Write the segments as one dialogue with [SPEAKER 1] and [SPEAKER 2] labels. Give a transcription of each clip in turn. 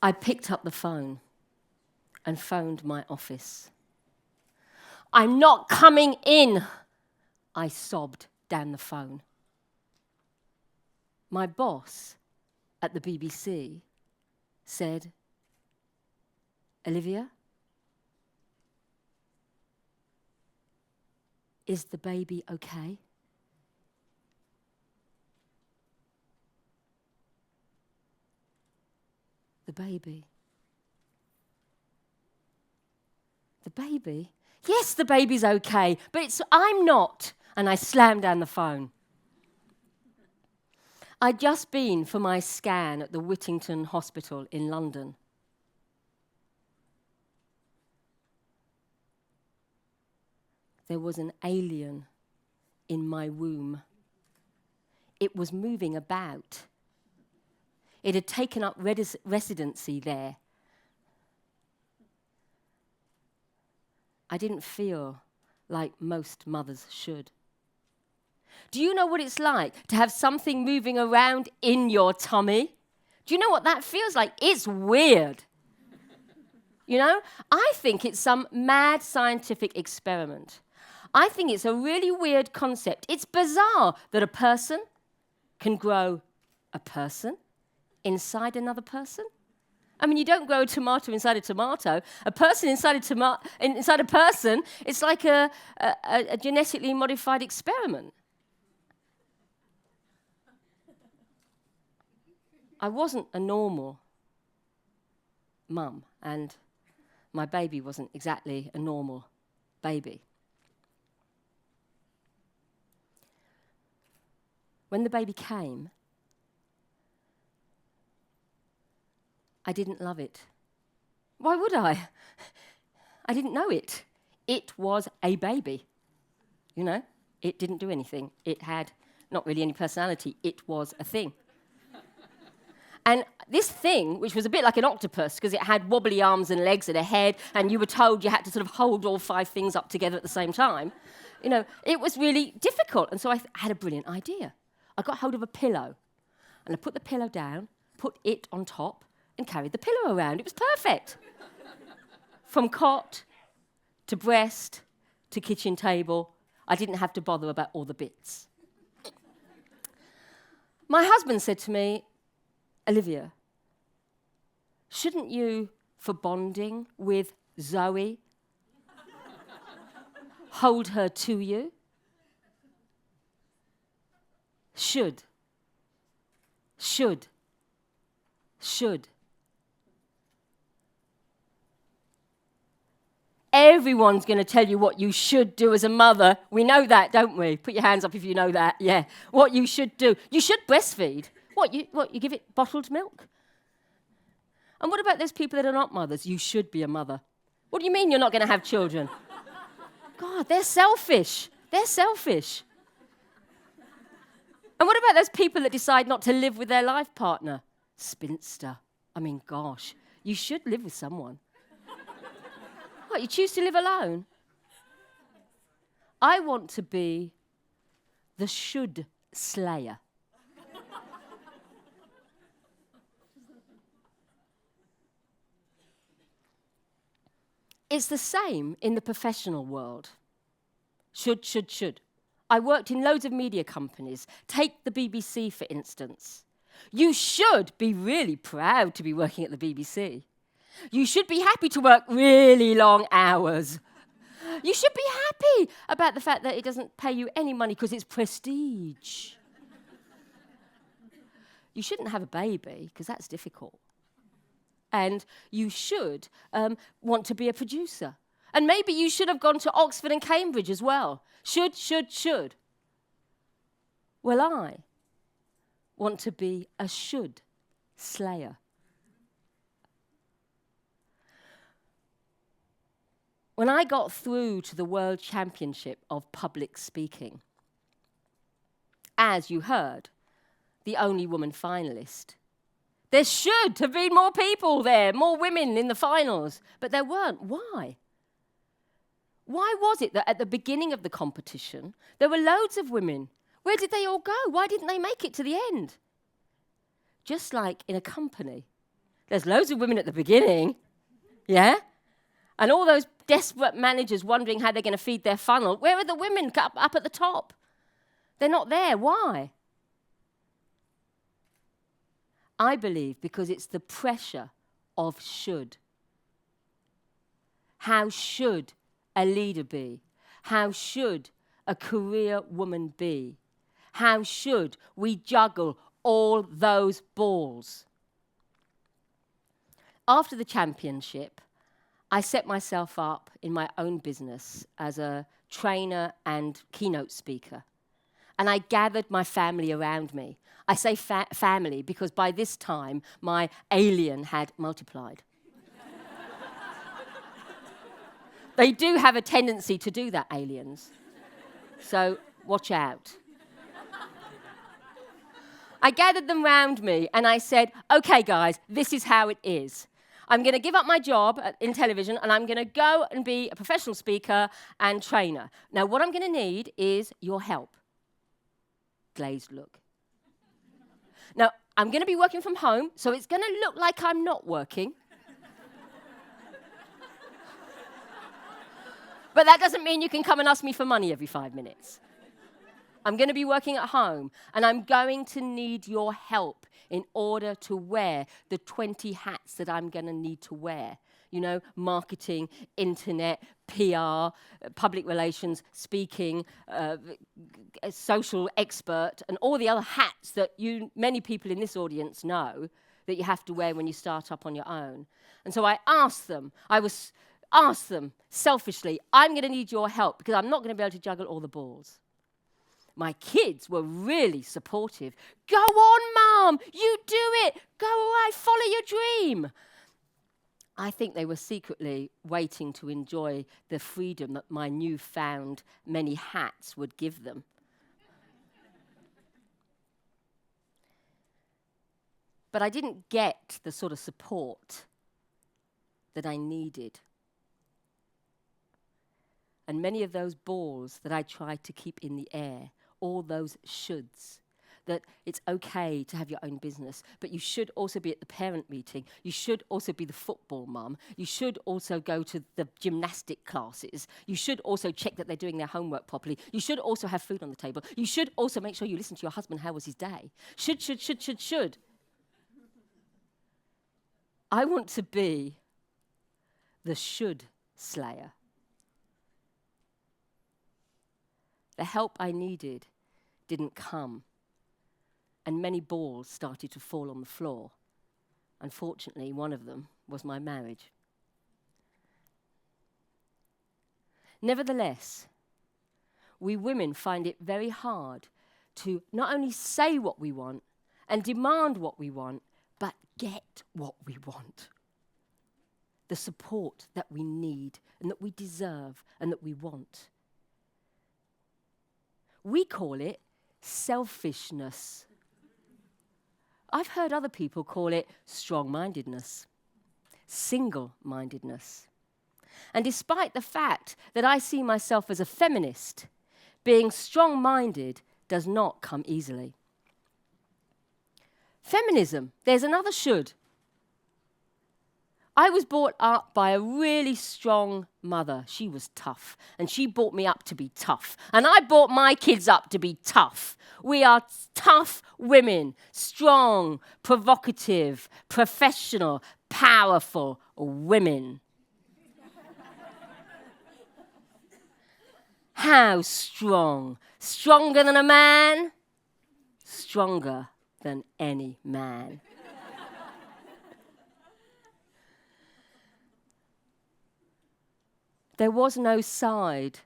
[SPEAKER 1] I picked up the phone and phoned my office. "I'm not coming in," I sobbed down the phone. My boss at the BBC said, "Olivia, is the baby okay?" The baby. The baby? Yes, the baby's okay, but I'm not. And I slammed down the phone. I'd just been for my scan at the Whittington Hospital in London. There was an alien in my womb. It was moving about. It had taken up residency there. I didn't feel like most mothers should. Do you know what it's like to have something moving around in your tummy? Do you know what that feels like? It's weird. You know, I think it's some mad scientific experiment. I think it's a really weird concept. It's bizarre that a person can grow a person inside another person. I mean, you don't grow a tomato inside a tomato. A person inside a person, it's like a genetically modified experiment. I wasn't a normal mum, and my baby wasn't exactly a normal baby. When the baby came, I didn't love it. Why would I? I didn't know it. It was a baby. You know, it didn't do anything. It had not really any personality. It was a thing. And this thing, which was a bit like an octopus, because it had wobbly arms and legs and a head, and you were told you had to sort of hold all 5 things up together at the same time, you know, it was really difficult. And so I had a brilliant idea. I got hold of a pillow, and I put the pillow down, put it on top, and carried the pillow around. It was perfect. From cot to breast to kitchen table, I didn't have to bother about all the bits. My husband said to me, "Olivia, shouldn't you, for bonding with Zoe, hold her to you?" Should. Everyone's going to tell you what you should do as a mother. We know that, don't we? Put your hands up if you know that. Yeah. What you should do. You should breastfeed. What, you give it bottled milk? And what about those people that are not mothers? You should be a mother. What do you mean you're not going to have children? God, they're selfish. They're selfish. And what about those people that decide not to live with their life partner? Spinster. I mean, gosh, you should live with someone. What, you choose to live alone? I want to be the should slayer. It's the same in the professional world. Should. I worked in loads of media companies. Take the BBC, for instance. You should be really proud to be working at the BBC. You should be happy to work really long hours. You should be happy about the fact that it doesn't pay you any money because it's prestige. You shouldn't have a baby because that's difficult. And you should want to be a producer. And maybe you should have gone to Oxford and Cambridge as well. Should. Well, I want to be a should slayer. When I got through to the World Championship of Public Speaking, as you heard, the only woman finalist, there should have been more people there, more women in the finals, but there weren't. Why? Why was it that at the beginning of the competition, there were loads of women? Where did they all go? Why didn't they make it to the end? Just like in a company, There's loads of women at the beginning, yeah? And all those desperate managers wondering how they're going to feed their funnel. Where are the women up at the top? They're not there. Why? I believe because it's the pressure of should. How should a leader be? How should a career woman be? How should we juggle all those balls? After the championship, I set myself up in my own business as a trainer and keynote speaker. And I gathered my family around me. I say family because by this time, my alien had multiplied. They do have a tendency to do that, aliens. So watch out. I gathered them round me and I said, okay, guys, this is how it is. I'm going to give up my job in television and I'm going to go and be a professional speaker and trainer. Now, what I'm going to need is your help. Glazed look. Now, I'm going to be working from home, so it's going to look like I'm not working. But that doesn't mean you can come and ask me for money every 5 minutes. I'm going to be working at home, and I'm going to need your help in order to wear the 20 hats that I'm going to need to wear. You know, marketing, internet, PR, public relations, speaking, a social expert, and all the other hats that many people in this audience know that you have to wear when you start up on your own. And so I asked them selfishly, I'm going to need your help because I'm not going to be able to juggle all the balls. My kids were really supportive. Go on, Mum, you do it. Go away, follow your dream. I think they were secretly waiting to enjoy the freedom that my newfound many hats would give them. But I didn't get the sort of support that I needed. And many of those balls that I tried to keep in the air, all those shoulds, that it's okay to have your own business, but you should also be at the parent meeting. You should also be the football mum. You should also go to the gymnastic classes. You should also check that they're doing their homework properly. You should also have food on the table. You should also make sure you listen to your husband. How was his day? Should. I want to be the should slayer. The help I needed didn't come. And many balls started to fall on the floor. Unfortunately, one of them was my marriage. Nevertheless, we women find it very hard to not only say what we want and demand what we want, but get what we want. The support that we need and that we deserve and that we want. We call it selfishness. I've heard other people call it strong-mindedness, single-mindedness. And despite the fact that I see myself as a feminist, being strong-minded does not come easily. Feminism, there's another should. I was brought up by a really strong mother. She was tough, and she brought me up to be tough. And I brought my kids up to be tough. We are tough women, strong, provocative, professional, powerful women. How strong? Stronger than a man? Stronger than any man. There was no side,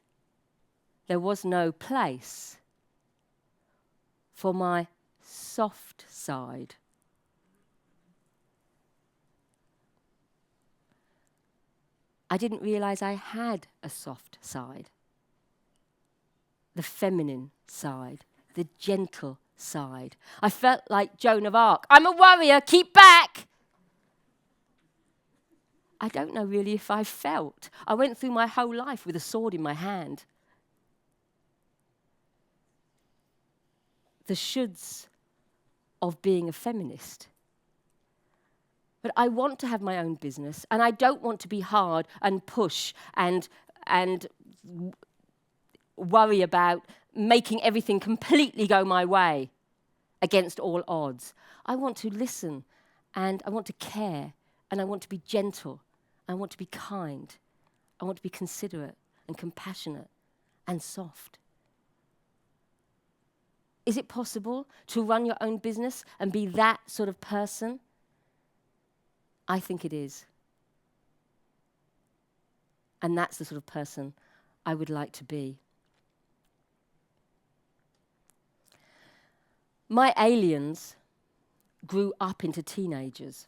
[SPEAKER 1] there was no place for my soft side. I didn't realize I had a soft side. The feminine side, the gentle side. I felt like Joan of Arc. I'm a warrior, keep back! I don't know really if I felt. I went through my whole life with a sword in my hand. The shoulds of being a feminist. But I want to have my own business, and I don't want to be hard and push and worry about making everything completely go my way against all odds. I want to listen, and I want to care, and I want to be gentle. I want to be kind. I want to be considerate and compassionate and soft. Is it possible to run your own business and be that sort of person? I think it is. And that's the sort of person I would like to be. My aliens grew up into teenagers.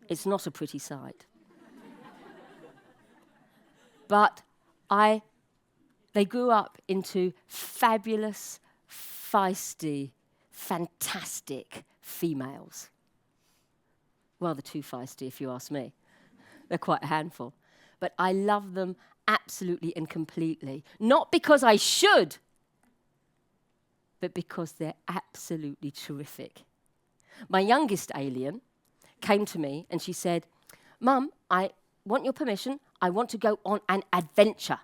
[SPEAKER 1] It's not a pretty sight. But they grew up into fabulous, feisty, fantastic females. Rather too feisty, if you ask me. They're quite a handful. But I love them absolutely and completely. Not because I should, but because they're absolutely terrific. My youngest alien came to me and she said, "Mum, I want your permission. I want to go on an adventure."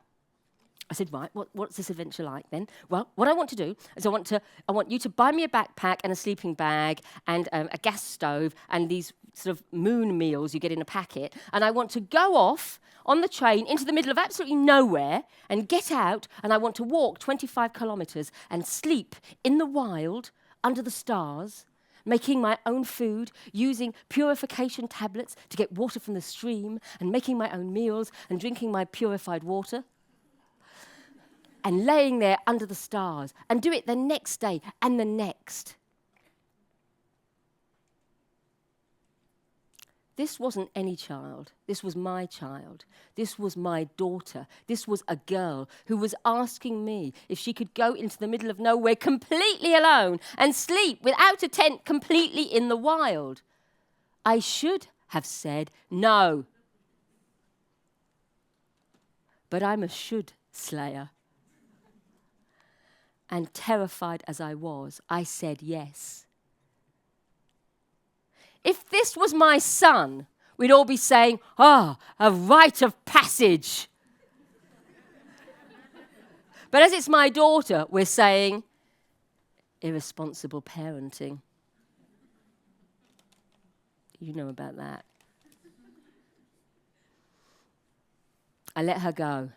[SPEAKER 1] I said, "Right, what's this adventure like then?" "Well, what I want to do is I want you to buy me a backpack and a sleeping bag and a gas stove and these sort of moon meals you get in a packet, and I want to go off on the train into the middle of absolutely nowhere and get out, and I want to walk 25 kilometres and sleep in the wild under the stars, making my own food, using purification tablets to get water from the stream, and making my own meals and drinking my purified water, and laying there under the stars, and do it the next day and the next." This wasn't any child. This was my child. This was my daughter. This was a girl who was asking me if she could go into the middle of nowhere completely alone and sleep without a tent completely in the wild. I should have said no. But I'm a should slayer. And terrified as I was, I said yes. If this was my son, we'd all be saying, "Ah, a rite of passage." But as it's my daughter, we're saying, irresponsible parenting. You know about that. I let her go.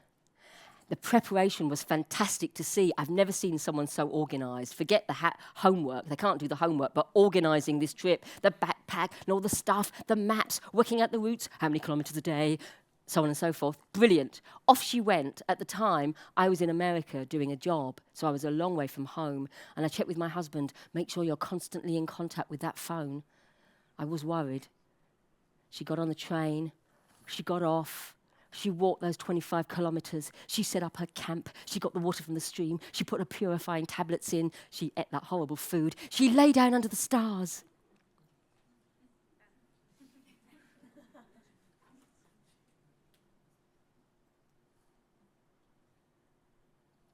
[SPEAKER 1] The preparation was fantastic to see. I've never seen someone so organised. Forget the homework. They can't do the homework, but organising this trip, the backpack and all the stuff, the maps, working out the routes, how many kilometres a day, so on and so forth. Brilliant. Off she went. At the time, I was in America doing a job, so I was a long way from home. And I checked with my husband, make sure you're constantly in contact with that phone. I was worried. She got on the train. She got off. She walked those 25 kilometres. She set up her camp. She got the water from the stream. She put her purifying tablets in. She ate that horrible food. She lay down under the stars.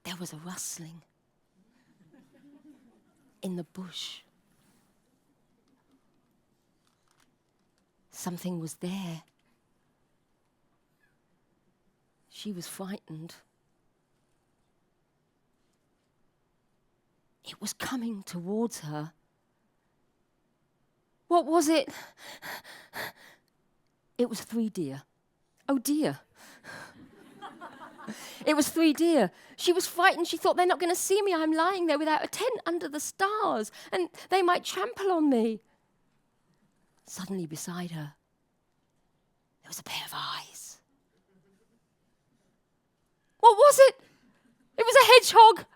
[SPEAKER 1] There was a rustling in the bush. Something was there. She was frightened. It was coming towards her. What was it? It was 3 deer. Oh dear. It was 3 deer. She was frightened. She thought, they're not going to see me. I'm lying there without a tent under the stars, and they might trample on me. Suddenly beside her, there was a pair of eyes. What was it? It was a hedgehog.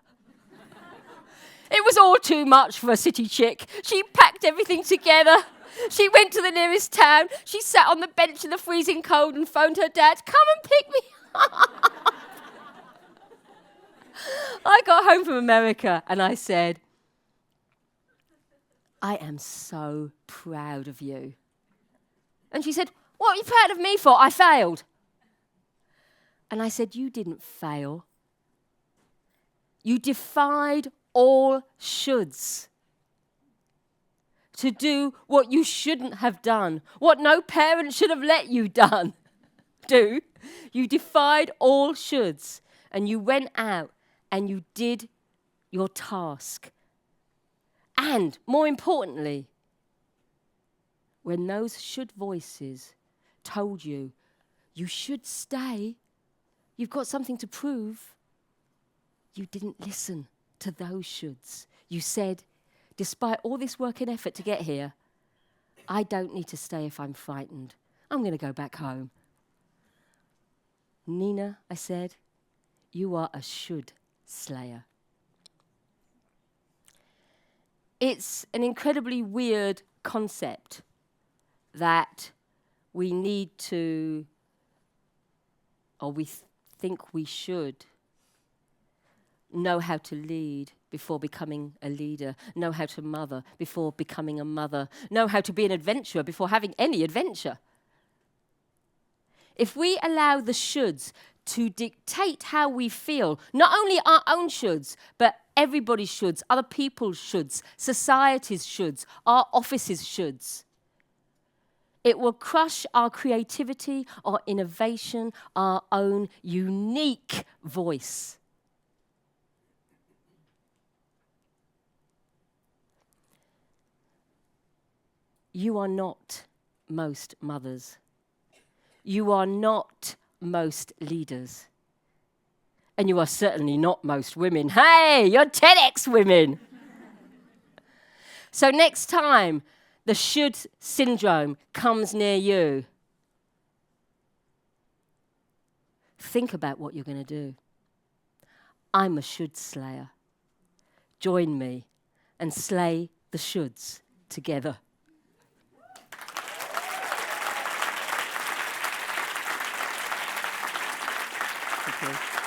[SPEAKER 1] It was all too much for a city chick. She packed everything together. She went to the nearest town. She sat on the bench in the freezing cold and phoned her dad, "Come and pick me up." I got home from America and I said, "I am so proud of you." And she said, "What are you proud of me for? I failed." And I said, "You didn't fail. You defied all shoulds to do what you shouldn't have done, what no parent should have let you do. You defied all shoulds, and you went out and you did your task. And more importantly, when those should voices told you, you should stay, you've got something to prove, you didn't listen to those shoulds. You said, despite all this work and effort to get here, I don't need to stay if I'm frightened. I'm going to go back home. Nina, I said, you are a should slayer. It's an incredibly weird concept that we need to, or we think we should, know how to lead before becoming a leader, know how to mother before becoming a mother, know how to be an adventurer before having any adventure. If we allow the shoulds to dictate how we feel, not only our own shoulds, but everybody's shoulds, other people's shoulds, society's shoulds, our office's shoulds, it will crush our creativity, our innovation, our own unique voice. You are not most mothers. You are not most leaders. And you are certainly not most women. Hey, you're TEDxWomen. So next time the should syndrome comes near you, think about what you're going to do. I'm a should slayer. Join me and slay the shoulds together. Thank you.